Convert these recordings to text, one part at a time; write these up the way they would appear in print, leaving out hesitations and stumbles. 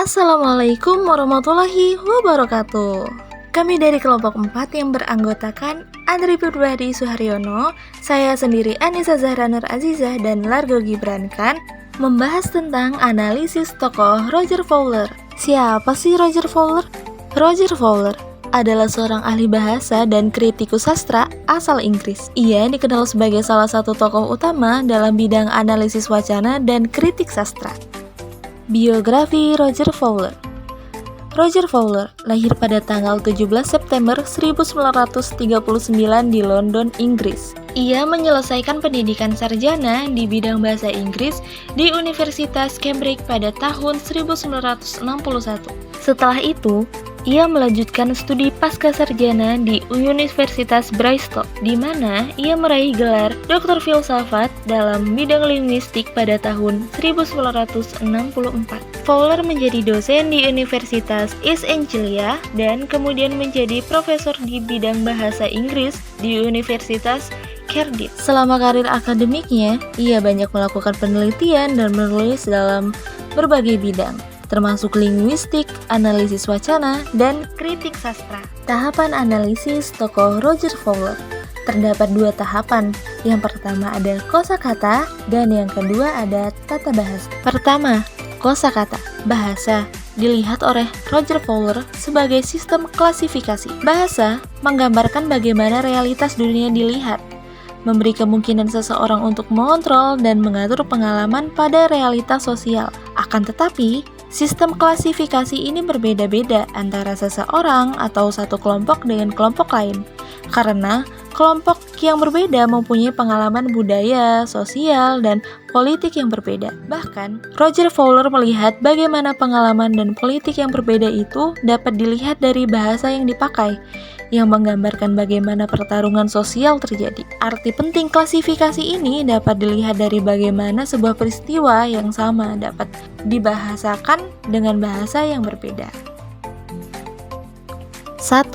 Assalamualaikum warahmatullahi wabarakatuh. Kami dari kelompok 4 yang beranggotakan Andri Pribadi Suharyono, saya sendiri Anissa Zahra Nur Azizah dan Largo Gibrankan membahas tentang analisis tokoh Roger Fowler. Siapa sih Roger Fowler? Roger Fowler adalah seorang ahli bahasa dan kritikus sastra asal Inggris. Ia dikenal sebagai salah satu tokoh utama dalam bidang analisis wacana dan kritik sastra. Biografi Roger Fowler. Roger Fowler lahir pada tanggal 17 September 1939 di London, Inggris. Ia menyelesaikan pendidikan sarjana di bidang bahasa Inggris di Universitas Cambridge pada tahun 1961. Setelah itu, ia melanjutkan studi pascasarjana di Universitas Bristol, di mana ia meraih gelar Doktor Filsafat dalam bidang linguistik pada tahun 1964. Fowler menjadi dosen di Universitas East Anglia dan kemudian menjadi profesor di bidang bahasa Inggris di Universitas Cardiff. Selama karir akademiknya, ia banyak melakukan penelitian dan menulis dalam berbagai bidang, termasuk linguistik, analisis wacana, dan kritik sastra. Tahapan analisis tokoh Roger Fowler. Terdapat 2 tahapan. Yang pertama ada kosakata dan yang kedua ada tata bahasa. Pertama, kosakata. Bahasa dilihat oleh Roger Fowler sebagai sistem klasifikasi. Bahasa menggambarkan bagaimana realitas dunia dilihat, memberi kemungkinan seseorang untuk mengontrol dan mengatur pengalaman pada realitas sosial. Akan tetapi, sistem klasifikasi ini berbeda-beda antara seseorang atau satu kelompok dengan kelompok lain, karena kelompok yang berbeda mempunyai pengalaman budaya, sosial, dan politik yang berbeda. Bahkan, Roger Fowler melihat bagaimana pengalaman dan politik yang berbeda itu dapat dilihat dari bahasa yang dipakai, yang menggambarkan bagaimana pertarungan sosial terjadi. Arti penting klasifikasi ini dapat dilihat dari bagaimana sebuah peristiwa yang sama dapat dibahasakan dengan bahasa yang berbeda. 1.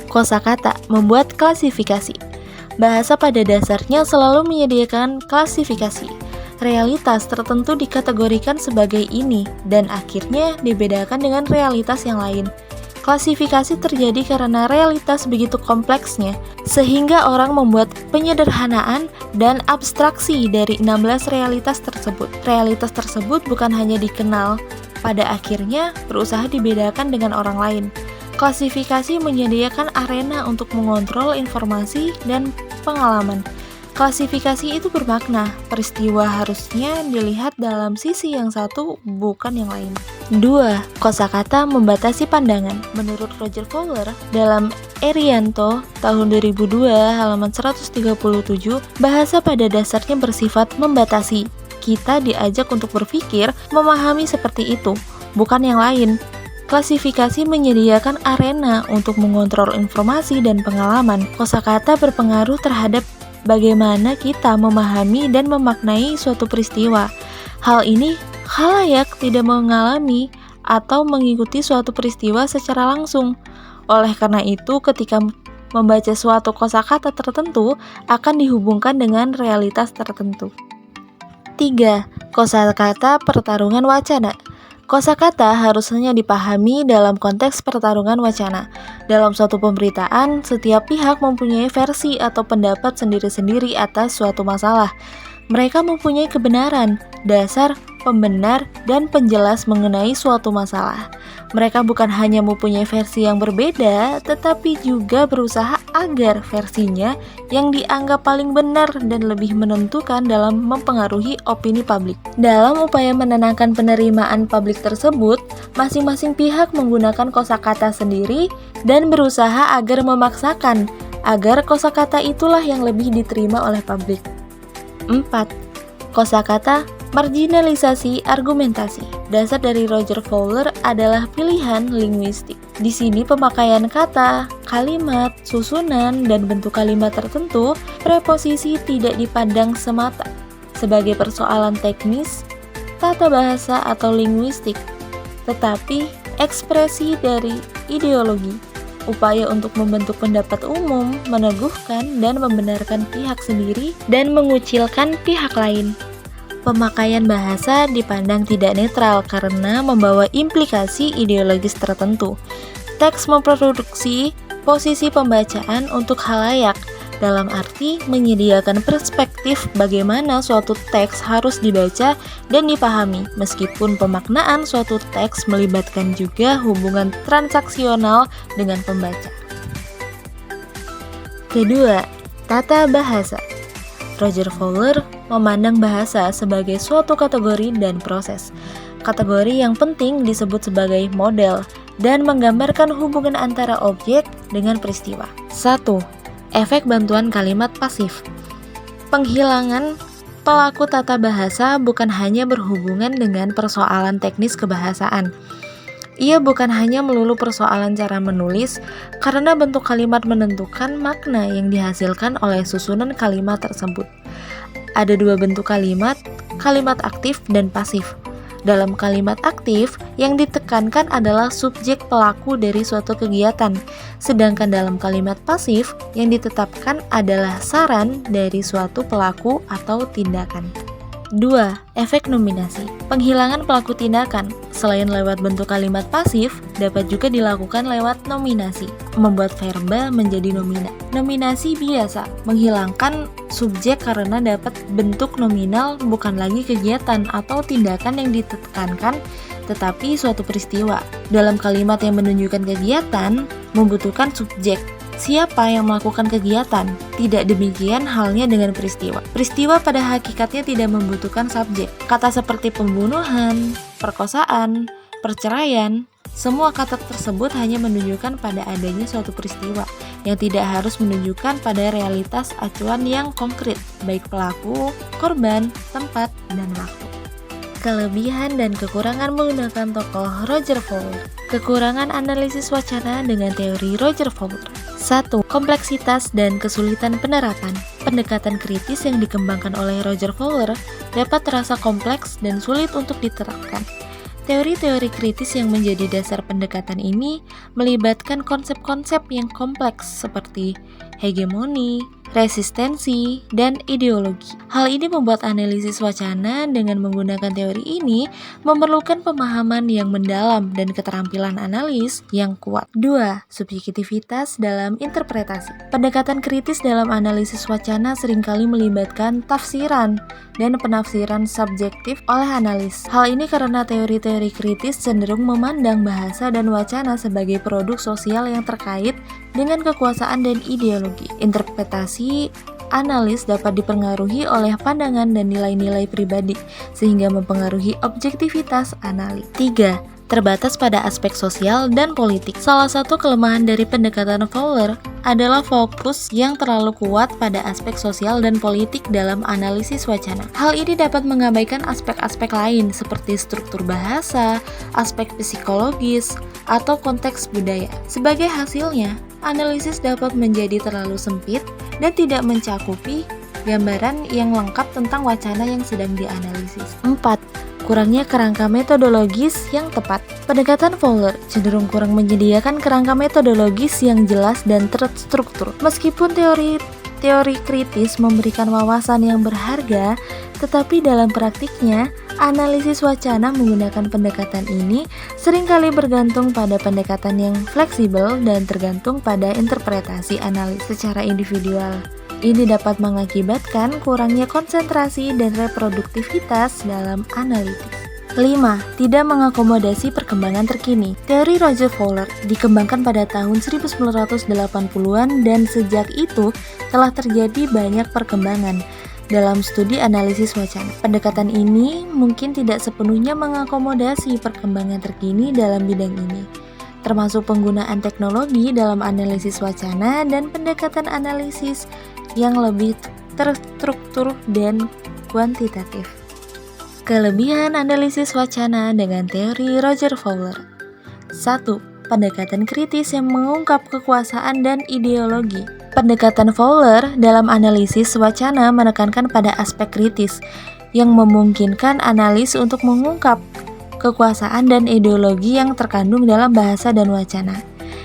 Kosakata membuat klasifikasi. Bahasa pada dasarnya selalu menyediakan klasifikasi. Realitas tertentu dikategorikan sebagai ini dan akhirnya dibedakan dengan realitas yang lain. Klasifikasi terjadi karena realitas begitu kompleksnya, sehingga orang membuat penyederhanaan dan abstraksi dari 16 realitas tersebut. Realitas tersebut bukan hanya dikenal, pada akhirnya berusaha dibedakan dengan orang lain. Klasifikasi menyediakan arena untuk mengontrol informasi dan pengalaman. Klasifikasi itu bermakna, peristiwa harusnya dilihat dalam sisi yang satu, bukan yang lain. 2. Kosakata membatasi pandangan. Menurut Roger Fowler, dalam Erianto tahun 2002 halaman 137, bahasa pada dasarnya bersifat membatasi. Kita diajak untuk berpikir, memahami seperti itu, bukan yang lain. Klasifikasi menyediakan arena untuk mengontrol informasi dan pengalaman. Kosakata berpengaruh terhadap bagaimana kita memahami dan memaknai suatu peristiwa. Hal ini khalayak tidak mengalami atau mengikuti suatu peristiwa secara langsung. Oleh karena itu, ketika membaca suatu kosakata tertentu akan dihubungkan dengan realitas tertentu. 3. Kosakata pertarungan wacana. Kosakata harusnya dipahami dalam konteks pertarungan wacana. Dalam suatu pemberitaan, setiap pihak mempunyai versi atau pendapat sendiri-sendiri atas suatu masalah. Mereka mempunyai kebenaran, dasar, pembenar, dan penjelas mengenai suatu masalah. Mereka bukan hanya mempunyai versi yang berbeda, tetapi juga berusaha agar versinya yang dianggap paling benar dan lebih menentukan dalam mempengaruhi opini publik. Dalam upaya menenangkan penerimaan publik tersebut, masing-masing pihak menggunakan kosakata sendiri dan berusaha agar memaksakan agar kosakata itulah yang lebih diterima oleh publik. 4. Kosakata marginalisasi argumentasi. Dasar dari Roger Fowler adalah pilihan linguistik. Di sini pemakaian kata, kalimat, susunan, dan bentuk kalimat tertentu, preposisi tidak dipandang semata sebagai persoalan teknis, tata bahasa atau linguistik, tetapi ekspresi dari ideologi, upaya untuk membentuk pendapat umum, meneguhkan dan membenarkan pihak sendiri, dan mengucilkan pihak lain. Pemakaian bahasa dipandang tidak netral karena membawa implikasi ideologis tertentu. Teks memproduksi posisi pembacaan untuk khalayak, dalam arti menyediakan perspektif bagaimana suatu teks harus dibaca dan dipahami, meskipun pemaknaan suatu teks melibatkan juga hubungan transaksional dengan pembaca. Kedua, tata bahasa. Roger Fowler memandang bahasa sebagai suatu kategori dan proses. Kategori yang penting disebut sebagai model dan menggambarkan hubungan antara objek dengan peristiwa. 1. Efek bantuan kalimat pasif. Penghilangan pelaku tata bahasa bukan hanya berhubungan dengan persoalan teknis kebahasaan. Ia bukan hanya melulu persoalan cara menulis, karena bentuk kalimat menentukan makna yang dihasilkan oleh susunan kalimat tersebut. Ada dua bentuk kalimat aktif dan pasif. Dalam kalimat aktif, yang ditekankan adalah subjek pelaku dari suatu kegiatan, sedangkan dalam kalimat pasif, yang ditetapkan adalah saran dari suatu pelaku atau tindakan. 2. Efek nominasi. Penghilangan pelaku tindakan, selain lewat bentuk kalimat pasif, dapat juga dilakukan lewat nominasi, membuat verba menjadi nomina. Nominasi biasa menghilangkan subjek karena dapat bentuk nominal, bukan lagi kegiatan atau tindakan yang ditekankan, tetapi suatu peristiwa. Dalam kalimat yang menunjukkan kegiatan, membutuhkan subjek. Siapa yang melakukan kegiatan? Tidak demikian halnya dengan peristiwa. Peristiwa pada hakikatnya tidak membutuhkan subjek. Kata seperti pembunuhan, perkosaan, perceraian, semua kata tersebut hanya menunjukkan pada adanya suatu peristiwa yang tidak harus menunjukkan pada realitas acuan yang konkret, baik pelaku, korban, tempat, dan waktu. Kelebihan dan kekurangan menggunakan tokoh Roger Fowler. Kekurangan analisis wacana dengan teori Roger Fowler. 1. Kompleksitas dan kesulitan penerapan. Pendekatan kritis yang dikembangkan oleh Roger Fowler dapat terasa kompleks dan sulit untuk diterapkan. Teori-teori kritis yang menjadi dasar pendekatan ini melibatkan konsep-konsep yang kompleks seperti hegemoni, resistensi, dan ideologi. Hal ini membuat analisis wacana dengan menggunakan teori ini memerlukan pemahaman yang mendalam dan keterampilan analis yang kuat. 2. Subjektivitas dalam interpretasi. Pendekatan kritis dalam analisis wacana seringkali melibatkan tafsiran dan penafsiran subjektif oleh analis. Hal ini karena teori-teori kritis cenderung memandang bahasa dan wacana sebagai produk sosial yang terkait dengan kekuasaan dan ideologi. Interpretasi analis dapat dipengaruhi oleh pandangan dan nilai-nilai pribadi, sehingga mempengaruhi objektivitas analis. 3. Terbatas pada aspek sosial dan politik. Salah satu kelemahan dari pendekatan Fowler adalah fokus yang terlalu kuat pada aspek sosial dan politik dalam analisis wacana. Hal ini dapat mengabaikan aspek-aspek lain seperti struktur bahasa, aspek psikologis, atau konteks budaya. Sebagai hasilnya, analisis dapat menjadi terlalu sempit dan tidak mencakupi gambaran yang lengkap tentang wacana yang sedang dianalisis. 4. Kurangnya kerangka metodologis yang tepat. Pendekatan Fowler cenderung kurang menyediakan kerangka metodologis yang jelas dan terstruktur. Meskipun teori kritis memberikan wawasan yang berharga, tetapi dalam praktiknya, analisis wacana menggunakan pendekatan ini seringkali bergantung pada pendekatan yang fleksibel dan tergantung pada interpretasi analis secara individual. Ini dapat mengakibatkan kurangnya konsentrasi dan reproduktivitas dalam analitik. 5. Tidak mengakomodasi perkembangan terkini. Teori Roger Fowler dikembangkan pada tahun 1980-an dan sejak itu telah terjadi banyak perkembangan dalam studi analisis wacana. Pendekatan ini mungkin tidak sepenuhnya mengakomodasi perkembangan terkini dalam bidang ini, termasuk penggunaan teknologi dalam analisis wacana dan pendekatan analisis yang lebih terstruktur dan kuantitatif. Kelebihan analisis wacana dengan teori Roger Fowler. 1. Pendekatan kritis yang mengungkap kekuasaan dan ideologi. Pendekatan Fowler dalam analisis wacana menekankan pada aspek kritis yang memungkinkan analis untuk mengungkap kekuasaan dan ideologi yang terkandung dalam bahasa dan wacana.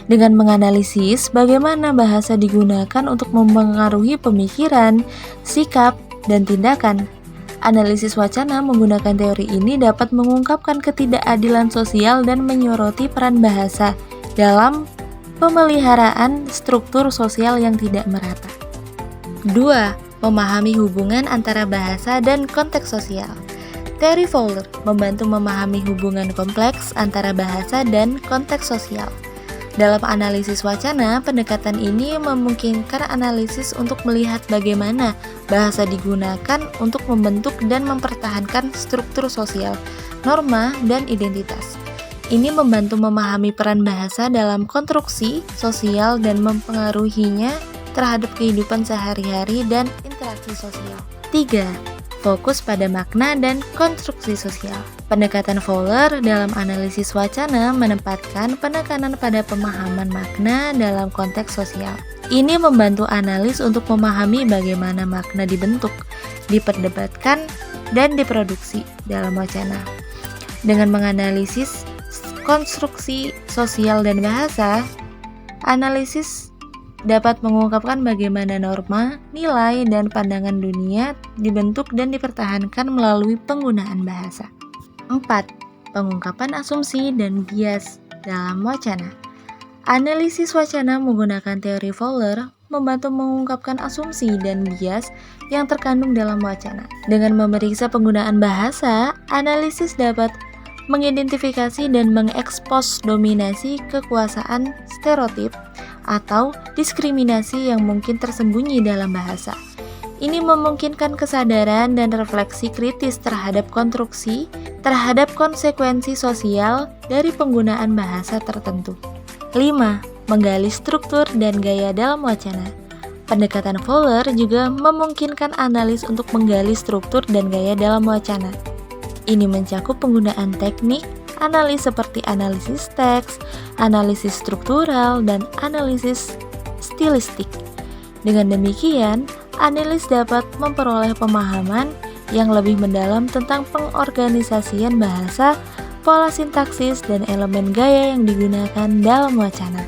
Dengan menganalisis bagaimana bahasa digunakan untuk mempengaruhi pemikiran, sikap, dan tindakan, Analisis wacana menggunakan teori ini dapat mengungkapkan ketidakadilan sosial dan menyoroti peran bahasa dalam pemeliharaan struktur sosial yang tidak merata. 2. Memahami hubungan antara bahasa dan konteks sosial. Teori Fowler membantu memahami hubungan kompleks antara bahasa dan konteks sosial. Dalam analisis wacana, pendekatan ini memungkinkan analisis untuk melihat bagaimana bahasa digunakan untuk membentuk dan mempertahankan struktur sosial, norma, dan identitas. Ini membantu memahami peran bahasa dalam konstruksi sosial dan mempengaruhinya terhadap kehidupan sehari-hari dan interaksi sosial. 3. Fokus pada makna dan konstruksi sosial. Pendekatan Fowler dalam analisis wacana menempatkan penekanan pada pemahaman makna dalam konteks sosial. Ini membantu analis untuk memahami bagaimana makna dibentuk, diperdebatkan, dan diproduksi dalam wacana. Dengan menganalisis konstruksi sosial dan bahasa, analisis dapat mengungkapkan bagaimana norma, nilai, dan pandangan dunia dibentuk dan dipertahankan melalui penggunaan bahasa. 4. Pengungkapan asumsi dan bias dalam wacana. Analisis wacana menggunakan teori Fowler membantu mengungkapkan asumsi dan bias yang terkandung dalam wacana. Dengan memeriksa penggunaan bahasa, analisis dapat mengidentifikasi dan mengekspos dominasi kekuasaan stereotip atau diskriminasi yang mungkin tersembunyi dalam bahasa. Ini memungkinkan kesadaran dan refleksi kritis terhadap konstruksi, terhadap konsekuensi sosial dari penggunaan bahasa tertentu. 5. Menggali struktur dan gaya dalam wacana. Pendekatan Fowler juga memungkinkan analis untuk menggali struktur dan gaya dalam wacana. Ini mencakup penggunaan teknik analis seperti analisis teks, analisis struktural, dan analisis stilistik. Dengan demikian, analis dapat memperoleh pemahaman yang lebih mendalam tentang pengorganisasian bahasa, pola sintaksis, dan elemen gaya yang digunakan dalam wacana.